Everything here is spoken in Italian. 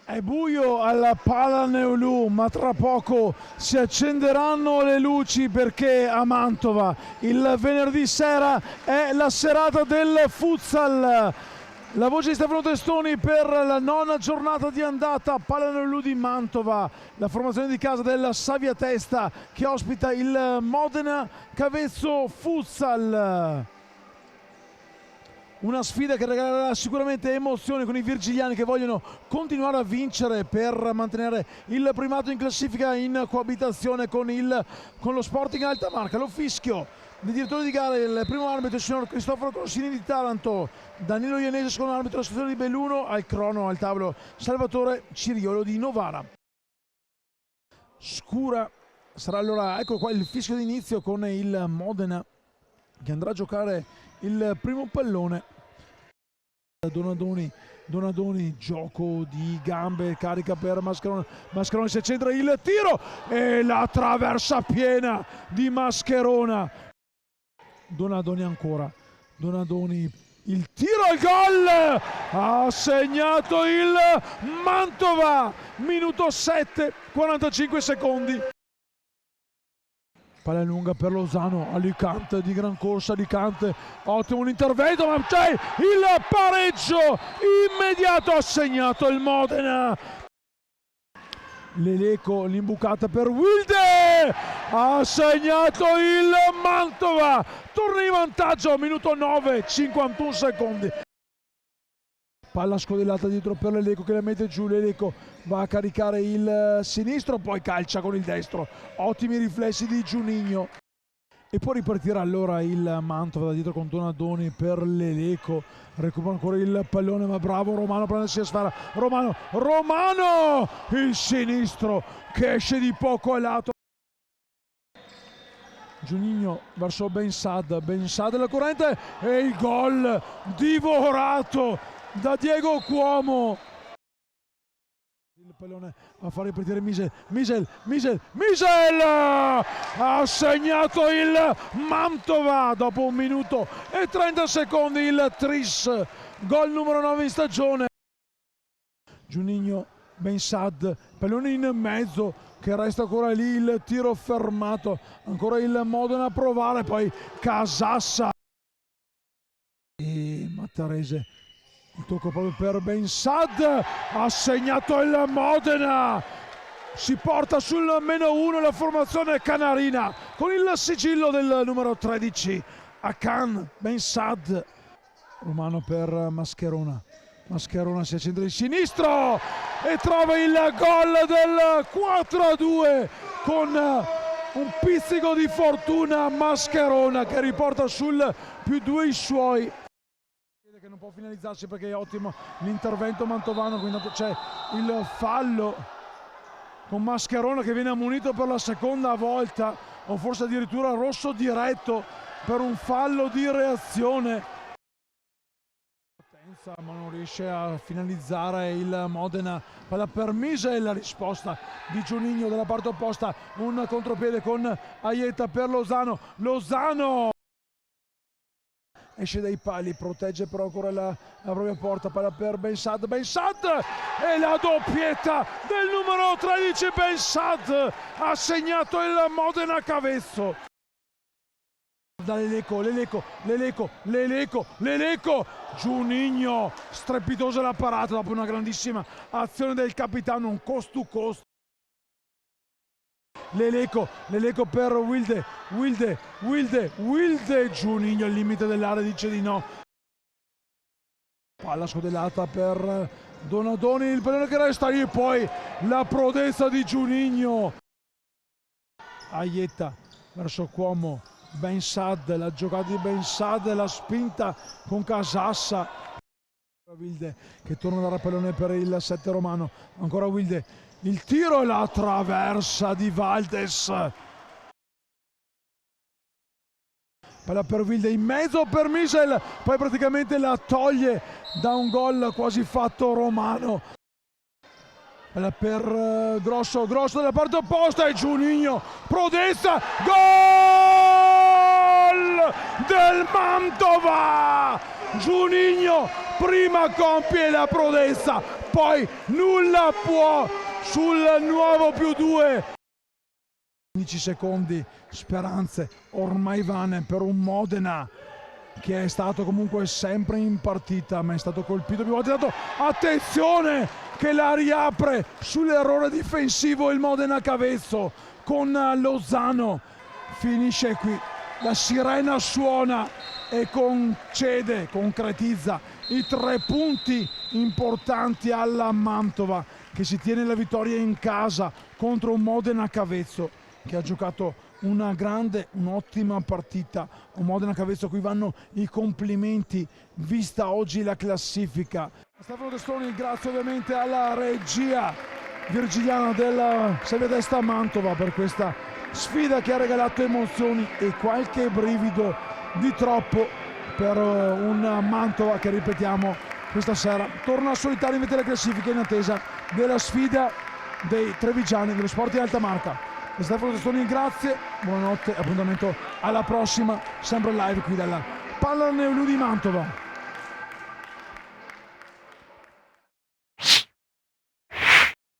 È buio al Palaneolù, ma tra poco si accenderanno le luci perché a Mantova il venerdì sera è la serata del futsal. La voce di Stefano Testoni per la nona giornata di andata a Palaneolù di Mantova, la formazione di casa della Savia Testa che ospita il Modena Cavezzo Futsal. Una sfida che regalerà sicuramente emozioni con i virgiliani che vogliono continuare a vincere per mantenere il primato in classifica in coabitazione con lo Sporting Alta Marca. Lo fischio del direttore di gara, il primo arbitro, il signor Cristoforo Corsini di Taranto, Danilo Ianese, secondo arbitro, la situazione di Belluno, al crono, al tavolo Salvatore Ciriolo di Novara. Scura sarà allora, ecco qua il fischio d'inizio con il Modena che andrà a giocare il primo pallone. Donadoni, gioco di gambe, carica per Mascherone si accentra il tiro e la traversa piena di Mascherona. Donadoni ancora, il tiro al gol, ha segnato il Mantova, minuto 7, 45 secondi. Palla lunga per Lozano, Alicante di gran corsa, Alicante, ottimo l'intervento, ma c'è il pareggio immediato, ha segnato il Modena. Leleco, l'imbucata per Wilde, ha segnato il Mantova, torna in vantaggio, minuto 9, 51 secondi. Palla scodellata dietro per Leleco che la mette giù, Leleco va a caricare il sinistro, poi calcia con il destro, ottimi riflessi di Giunigno. E poi ripartirà allora il Mantova da dietro con Donadoni per Leleco, recupera ancora il pallone ma bravo Romano a prendersi la sfera, Romano, il sinistro che esce di poco a lato. Giunigno verso Bensad alla corrente e il gol divorato da Diego Cuomo. Il pallone a far ripartire Misel, ha segnato il Mantova dopo 1 minuto e 30 secondi il Tris, gol numero 9 in stagione. Giunigno, Bensad, pallone in mezzo che resta ancora lì, il tiro fermato, ancora il Modena a provare, poi Casassa e Mattarese. Il tocco proprio per Bensad, ha segnato il Modena, si porta sul -1 la formazione canarina con il sigillo del numero 13 Akan Bensad. Romano per Mascherona si accentra di sinistro e trova il gol del 4-2 con un pizzico di fortuna Mascherona che riporta sul +2 i suoi. Che non può finalizzarsi perché è ottimo l'intervento mantovano, quindi c'è il fallo con Mascherona che viene ammonito per la seconda volta o forse addirittura rosso diretto per un fallo di reazione, ma non riesce a finalizzare il Modena. Palla per Misel, la risposta di Giunigno dalla parte opposta, un contropiede con Aieta per Lozano esce dai pali, protegge però ancora la propria porta, palla per Bensad e la doppietta del numero 13 Bensad, ha segnato il Modena Cavezzo. Da Leleco, Giunigno, strepitosa la parata dopo una grandissima azione del capitano, un cost to cost. Leleco per Wilde, Giunigno al limite dell'area dice di no. Palla scodellata per Donadoni, il pallone che resta lì, poi la prodezza di Giunigno. Aieta verso Cuomo, Bensad, la giocata di Bensad, la spinta con Casassa. Wilde che torna a dare pallone per il 7 Romano, ancora Wilde. Il tiro e la traversa di Valdes. Palla per Wilde in mezzo per Misel, poi praticamente la toglie da un gol quasi fatto Romano. Palla per Grosso dalla parte opposta e Giunigno, prodezza, gol del Mantova! Juninho prima compie la prodezza, poi nulla può sul nuovo +2. 15 secondi, speranze ormai vane per un Modena che è stato comunque sempre in partita, ma è stato colpito più volte. Attenzione che la riapre sull'errore difensivo il Modena Cavezzo con Lozano. Finisce qui, la sirena suona e concretizza i 3 punti importanti alla Mantova, che si tiene la vittoria in casa contro un Modena Cavezzo che ha giocato un'ottima partita. Un Modena Cavezzo a cui vanno i complimenti vista oggi la classifica. Stefano Testoni, grazie ovviamente alla regia virgiliana della Salvia D'Este Mantova per questa sfida che ha regalato emozioni e qualche brivido di troppo per un Mantova che, ripetiamo, questa sera torna solitario in vetta alla classifica in attesa della sfida dei trevigiani dello Sport di Alta Marca. Stefano Testoni, grazie, buonanotte, appuntamento alla prossima, sempre live qui dalla Palla Neolù di Mantova.